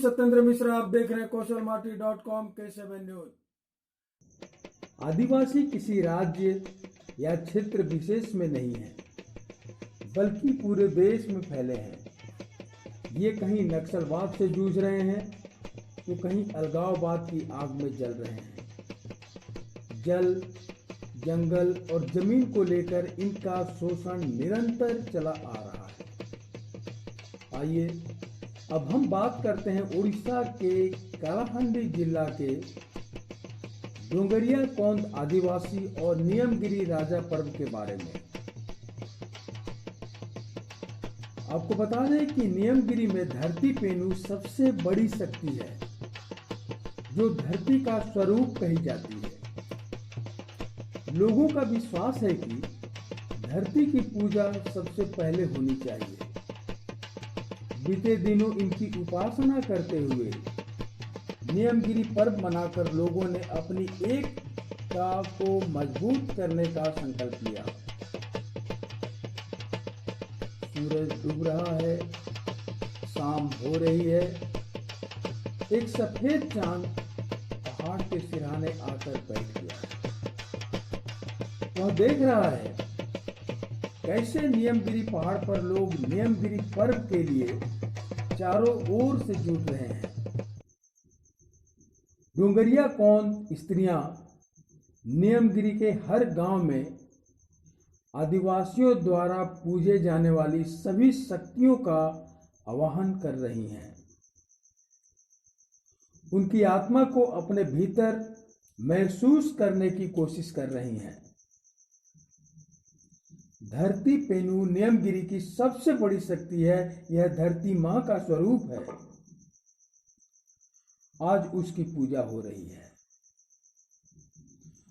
सत्येंद्र मिश्रा, आप देख रहे हैं कौशलमाटी.com K7 न्यूज। आदिवासी किसी राज्य या क्षेत्र विशेष में नहीं है, बल्कि पूरे देश में फैले हैं। ये कहीं नक्सलवाद से जूझ रहे हैं तो कहीं अलगाववाद की आग में जल रहे हैं। जल, जंगल और जमीन को लेकर इनका शोषण निरंतर चला आ रहा है। आइए अब हम बात करते हैं उड़ीसा के कलाहांडी जिला के डोंगरिया कौंद आदिवासी और नियमगिरी राजा पर्व के बारे में। आपको बता दें कि नियमगिरी में धरती पेनु सबसे बड़ी शक्ति है, जो धरती का स्वरूप कही जाती है। लोगों का विश्वास है कि धरती की पूजा सबसे पहले होनी चाहिए। बीते दिनों इनकी उपासना करते हुए नियमगिरी पर्व मनाकर लोगों ने अपनी एकता को मजबूत करने का संकल्प लिया। सूरज डूब रहा है, शाम हो रही है। एक सफेद चांद पहाड़ के सिरहाने आकर बैठ गया। वह देख रहा है कैसे नियमगिरी पहाड़ पर लोग नियमगिरी पर्व के लिए चारों ओर से जुट रहे हैं। डोंगरिया कौंद स्त्रियां नियमगिरी के हर गांव में आदिवासियों द्वारा पूजे जाने वाली सभी शक्तियों का आवाहन कर रही हैं। उनकी आत्मा को अपने भीतर महसूस करने की कोशिश कर रही हैं। धरती पेनु नियमगिरी की सबसे बड़ी शक्ति है। यह धरती मां का स्वरूप है। आज उसकी पूजा हो रही है।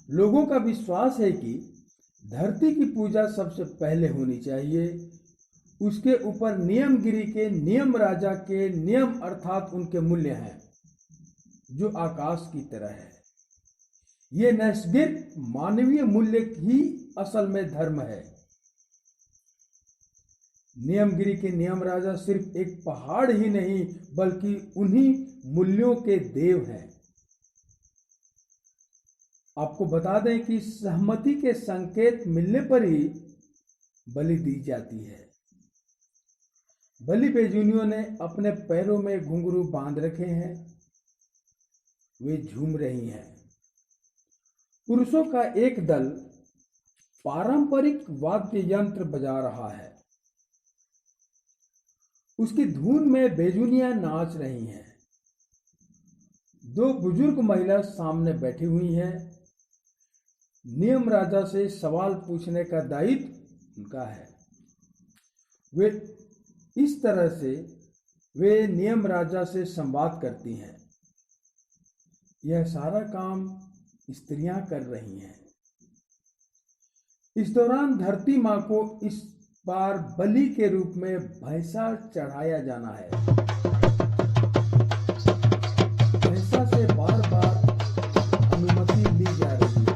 लोगों का विश्वास है कि धरती की पूजा सबसे पहले होनी चाहिए। उसके ऊपर नियमगिरी के नियम राजा के नियम अर्थात उनके मूल्य हैं, जो आकाश की तरह है। ये नैसर्गिक मानवीय मूल्य ही असल में धर्म है। नियमगिरी के नियम राजा सिर्फ एक पहाड़ ही नहीं, बल्कि उन्हीं मूल्यों के देव हैं। आपको बता दें कि सहमति के संकेत मिलने पर ही बलि दी जाती है। बलि बेजुनियों ने अपने पैरों में घुंघरू बांध रखे हैं। वे झूम रही हैं। पुरुषों का एक दल पारंपरिक वाद्य यंत्र बजा रहा है। उसकी धुन में बेजुनियां नाच रही हैं। दो बुजुर्ग महिला सामने बैठी हुई हैं। नियम राजा से सवाल पूछने का दायित्व उनका है। वे इस तरह से वे नियम राजा से संवाद करती हैं। यह सारा काम स्त्रियां कर रही हैं। इस दौरान धरती मां को इस बार बलि के रूप में भैंसा चढ़ाया जाना है। भैंसा से बार बार अनुमति ली जा रही है।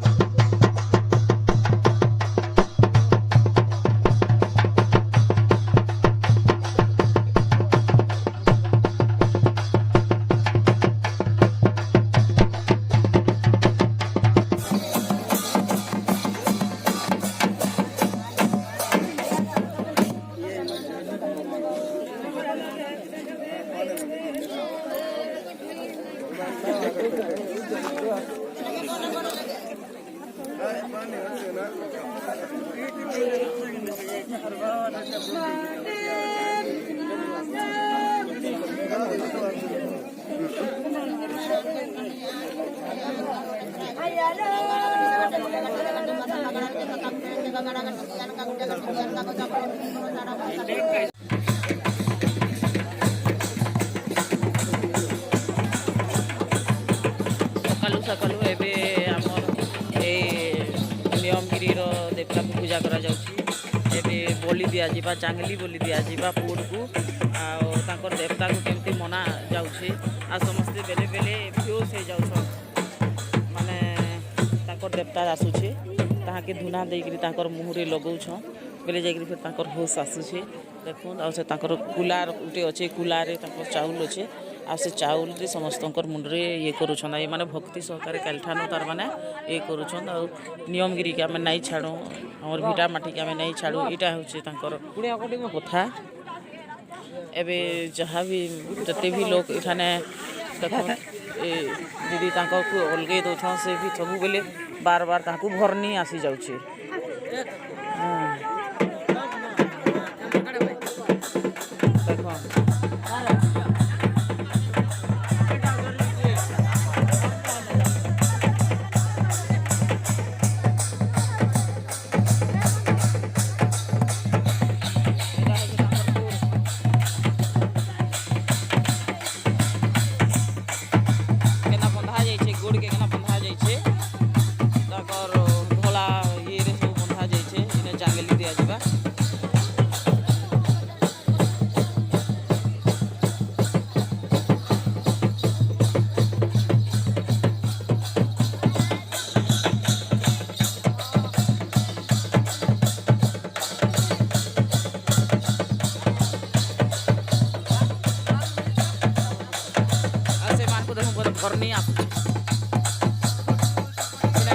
सकालू एबे आमर ए नियमगिरी देवता को पूजा करा जाउछि। एबे बोली दिया जिबा चांगली बोली दिया जिबा पुर को आ देवता को केमती मना जाउछि। आ समस्ते बेले बेले फ्यूज हो जाउछ। माने ताकर देवता आसुछि, ताहाके धुना देकरी ताकर मुहरे लगाउछ। बेले जाकरी फिर ताकर होश आसुछि। देखुन आ से ताकर कुलार उठे अच्छे, कुलारे ताकर चाउल अच्छे। आ से चाउल रे समस्तकर मुंडरे ये करूछन ये माने भक्ति सहकारे कालठानो तार माने ये करूछन आ नियमगिरी के आमे नहीं छाड़ू हमर भिटा माटी के आमे नहीं छाड़ू इटा होचे तांकर कथा एबे जहाँ भी जते भी लोग इठाने देखो दीदी तांकर को अलगे दौथन से भी सब बेले बार बार ताकू भरनी आसी जाउछे देखो भरनी आप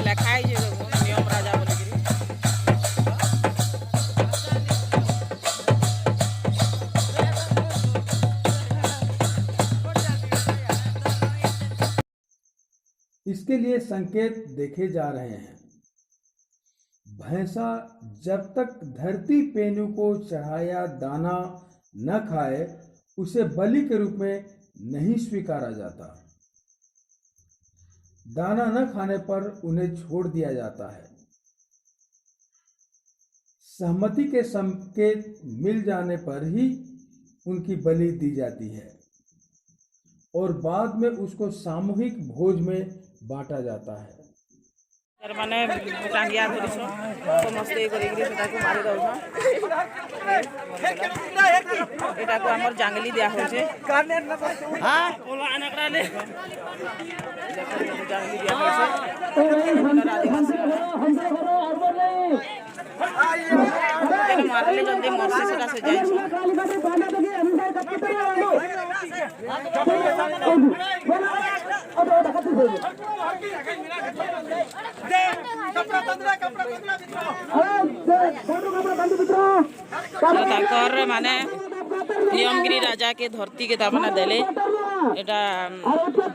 लेखा नियम राजा बोलिकी इसके लिए संकेत देखे जा रहे हैं। भैंसा जब तक धरती पेनू को चढ़ाया दाना न खाए उसे बलि के रूप में नहीं स्वीकारा जाता। दाना न खाने पर उन्हें छोड़ दिया जाता है। सहमति के संकेत मिल जाने पर ही उनकी बलि दी जाती है और बाद में उसको सामूहिक भोज में बांटा जाता है। माने टांगिया धरिस समस्ते करिकरी सेटा को मारी दउछ एटा को हमर जांगली दिया होचे हां ओला अनकरा ले जांगली दिया होचे एने मारले जल्दी मरसे सेटा से जाई माने नियमगिरी राजा के धरती के तार देले एटा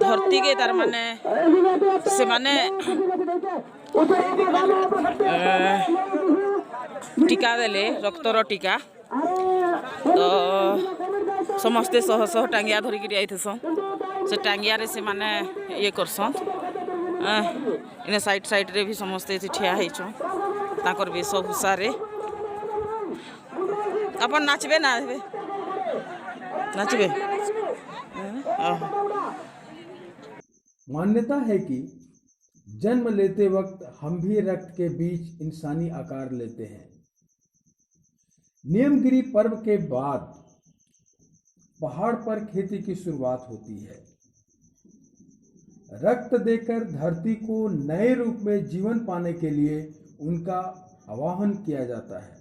धरती के तार माने से माने टीका देले रक्तर टीका तो समस्ते सह सह टांगिया धरिकी आइथसन से टांगिया रे से माने ये करसन इने साइड साइड रे भी समस्ते ठिया हेछन ताकर वेशभूषा रे अपन नाचबे ना नाचबे मान्यता है कि जन्म लेते वक्त हम भी रक्त के बीच इंसानी आकार लेते हैं। नियमगिरी पर्व के बाद पहाड़ पर खेती की शुरुआत होती है। रक्त देकर धरती को नए रूप में जीवन पाने के लिए उनका आवाहन किया जाता है।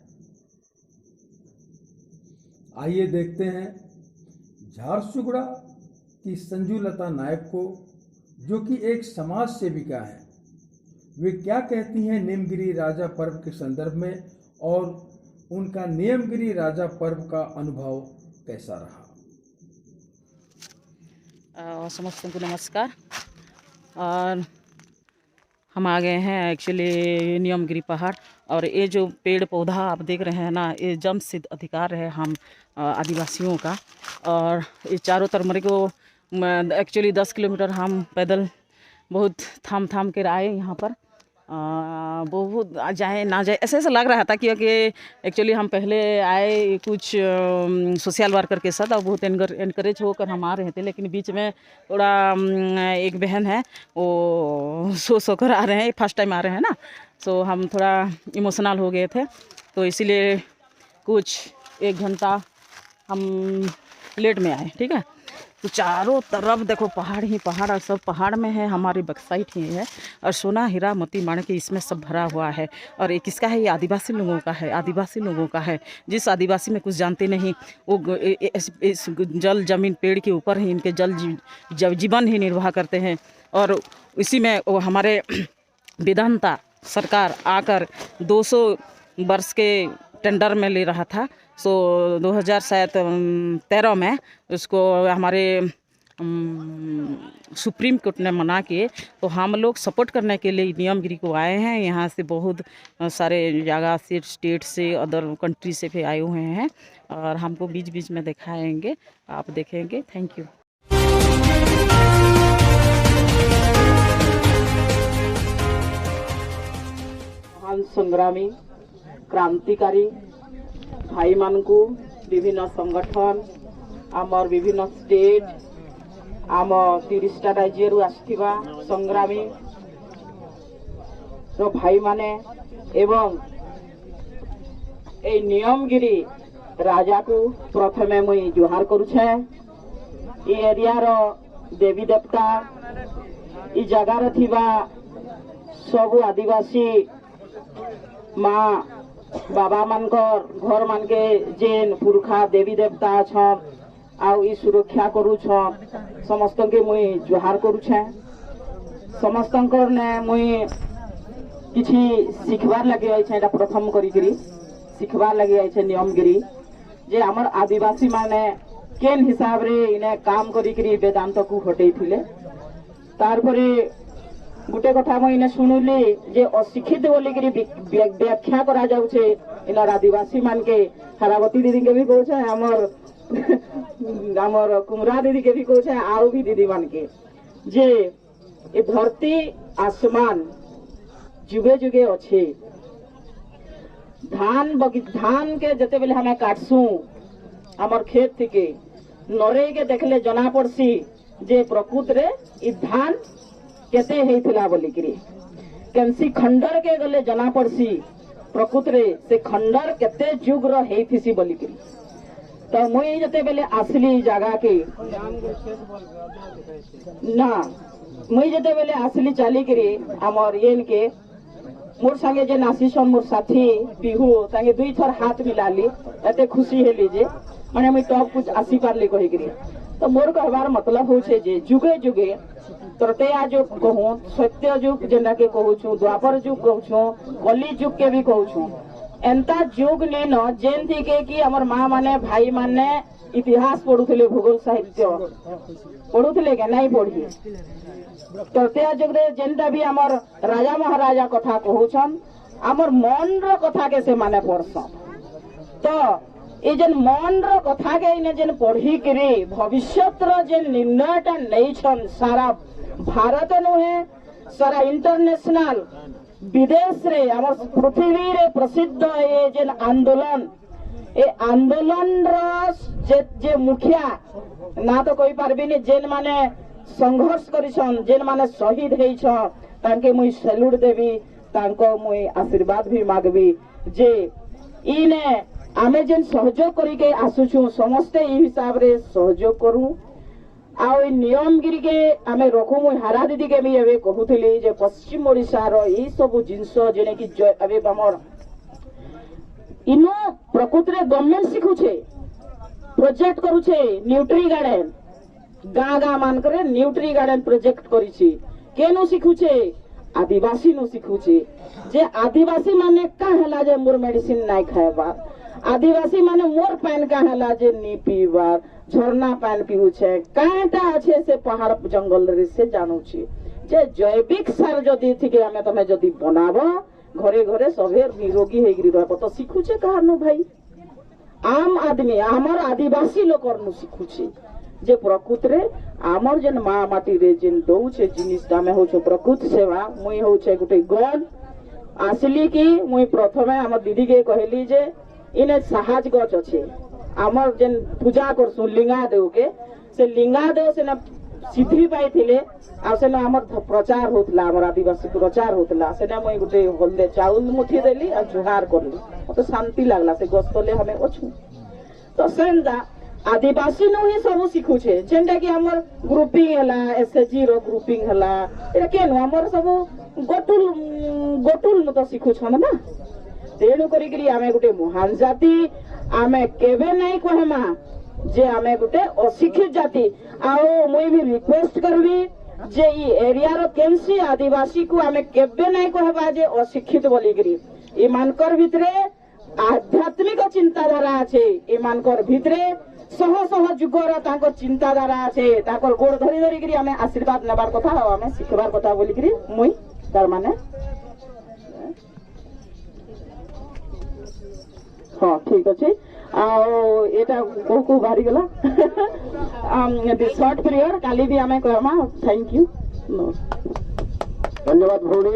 आइए देखते हैं झारसुगुड़ा की संजू लता नायक को, जो कि एक समाज सेविका है, वे क्या कहती हैं नियमगिरी राजा पर्व के संदर्भ में और उनका नियमगिरी राजा पर्व का अनुभव कैसा रहा। समस्त को नमस्कार। और हम आ गए हैं एक्चुअली नियमगिरी पहाड़, और ये जो पेड़ पौधा आप देख रहे हैं ना, ये जन्म सिद्ध अधिकार है हम आदिवासियों का। और ये चारों तरफ मेरे को एक्चुअली 10 किलोमीटर हम पैदल बहुत थाम कर आए यहाँ पर। बहुत जाए ना जाए ऐसे ऐसा लग रहा था, क्योंकि एक्चुअली हम पहले आए कुछ सोशल वर्कर के साथ और बहुत इनकरेज होकर हम आ रहे थे, लेकिन बीच में थोड़ा एक बहन है वो सो कर आ रहे हैं, फर्स्ट टाइम आ रहे हैं ना, सो हम थोड़ा इमोशनल हो गए थे, तो इसीलिए कुछ 1 घंटा हम लेट में आए। ठीक है, तो चारों तरफ देखो पहाड़ ही पहाड़, और सब पहाड़ में है, हमारी बक्साइट ही है, और सोना हीरा मोती माणिक इसमें सब भरा हुआ है। और ये किसका है? ये आदिवासी लोगों का है, आदिवासी लोगों का है। जिस आदिवासी में कुछ जानते नहीं, वो इस जल जमीन पेड़ के ऊपर ही इनके जीवन ही निर्वाह करते हैं। और इसी में वो हमारे वेदांता सरकार आकर 200 वर्ष के टेंडर में ले रहा था। सो 2013 में उसको हमारे सुप्रीम कोर्ट ने मना किए, तो हम लोग सपोर्ट करने के लिए नियमगिरी को आए हैं। यहाँ से बहुत सारे जगह से, स्टेट से, अदर कंट्री से भी आए हुए हैं, और हमको बीच बीच में दिखाएंगे, आप देखेंगे। Thank you. महान संग्रामी क्रांतिकारी भाई मानकू विभिन्न संगठन आमर विभिन्न स्टेट आम 30टा राज्य आसथिबा संग्रामी रो भाई माने एवं ए नियमगिरी राजा को प्रथमे मुई जुहार करुछे। ए एरिया रो देवी देवता ई जगार थिबा सबु आदिवासी माँ बाबा मानकर घर मान के जेन पुरखा देवी देवता छन आउ ई सुरक्षा करूछन, समस्त के मुई जुहार करुछे। समस्तंकर ने मुई किछि सिखबार लगे आइछे, एटा प्रथम करिकरी सिखबार लगे आइछे नियमगिरी जे हमर आदिवासी माने केन हिसाब रे इने काम करिकरी वेदांत को हटै थिले। तार परे गुटे कथा मुई इने सुनुली जे अशिक्षित बोलिकरी व्याख्या करा जाउछे इनार आदिवासी मान के। हरावती दीदी के भी कहछे, हमर कुमरा दीदी के भी कहछे, आउ भी दीदी मान के जे ए धरती आसमान जुगे जुगे अच्छे। धान के जते बेले हमें काटसू हमर खेत थी नरे के देखले जना पड़सी जे प्रकृत रे ई धान केते हेइथिला बोलिकरी। केनसी खंडर के गले जना पड़सी प्रकृत रे से खंडर केते जुग रो हेइथिसी बोलिकरी। तो मुई जते बेले आसली जगह के ना मुई जते बेले आसली चाली करी हमर येन के मोर संगे जे नासीसन मोर साथी बिहू संगे 2 थर हाथ मिलाली, एते खुशी हेली जे माने मुई टॉप कुछ आसी पारली कहि करी। तो मोर कहबार मतलब होछे जे जुगे जुगे त्रतेया जुग कहूँ, सत्य जुग जेना के कहूँ, द्वापर जुग कहूँ, कली जुग के भी कहूँ, एंता जुग ने न जेन थी के कि हमर माँ माने भाई माने इतिहास पढ़ुथिले, भूगोल साहित्य पढ़ुथिले के नहीं पढ़ी। त्रतेया जुग रे जेनटा भी हमर राजा महाराजा कथा कहूछन, हमर मन रो कथा के से माने पढ़सन। तो ए जेन मन रो कथा के इने जेन पढ़ी करे भविष्यत रो जेन निर्णयटा नैछन सारा भारत नुहे सारा इंटरनेशनल विदेश रे हमर पृथ्वी रे प्रसिद्ध ए जेन आंदोलन ए आंदोलन रो जे मुखिया ना तो कोई पारबिनी जेन माने संघर्ष करिछन, जेन माने शहीद हेइछन, तांके मुई सैल्यूट देबी, तांको मुई आशीर्वाद भी मागबी जे इने आमे जेन सहयोग करिके आसुछु समस्ते ई हिसाब रे सहयोग करू। आउ नियमगिरी के आमे रखू। मुई हारा दीदी के भी एबे कहूथिली जे पश्चिम ओडिशा रो ई सब जिंस जेने कि एबे हमर इनो प्रकृति रे गवर्नमेंट सिखुछे, प्रोजेक्ट करूछे, न्यूट्री गार्डन गाँ गाँ मान करे न्यूट्री गार्डन प्रोजेक्ट करिछि। केनु सिखुछे? आदिवासी नु सिखुछे जे आदिवासी माने का हला जे मोर मेडिसिन नाइ खाएबा, आदिवासी माने मोर पान का हला जे नी पीबार, झरना पान पीउछे, कांटा अच्छे से पहाड़ जंगल रे से जानूछि जे जैविक सार जदी थिके हमें तमे जदी बनाबो घरे घरे सभे निरोगी हेगिरी रहबो। तो सिखुछे कहानु भाई आम आदमी हमर आदिवासी लोकर नु सिखुछे जे प्रकृति रे आमर जेन माँ माटी रे जेन दउछे जिनिस आमे होछो प्रकृति सेवा। मुई होछे गुटे गण आसली की मुई प्रथमे हमर दीदी के कहली जे इने साहज गछ अच्छे आमर जेन पूजा करसु लिंगा देव के से लिंगा देव से सिद्धि पाइथिले आ से हमर प्रचार होतला, हमर आदिवासी प्रचार होतला। से मुई गुटे हल्दे चाउल मुठी देली आ जुहार करली, तो शांति लागला से गछ तले हमें अछु। तो सेंदा आदिवासी नु ही सब शिखुछे जेंटा कि हमर ग्रुपिंग हला एसएचजी रो ग्रुपिंग हला एटा केन हमर सब गोटुल न तो शिखुछन ना तेणु करी करी आमे गुटे महान जाति आमे केबे नहीं कहमा जे आमे गुटे अशिक्षित जाति आओ मुई भी रिक्वेस्ट करबी जे ई एरिया रो केनसी आदिवासी को आमे केबे नहीं कहबा जे अशिक्षित बोली करी ई मानकर भितरे आध्यात्मिक चिंताधारा আছে এমানকর ভিতরে সহ সহ যুগর তাঙ্কর চিন্তাধারা আছে তাঙ্কর গোড় ধরি ধরি করি আমি আশীর্বাদ নেবার কথা আর আমি শিখবার কথা বলি করি মুই তার মানে হ্যাঁ ঠিক আছে ଆଉ ଏଟା କୋଉ କୋଉ ବାହାରି ଗଲା ସର୍ଟ ପିରିୟଡ କାଲି ବି ଆମେ କହିମା थैंक यू धन्यवाद भौणी।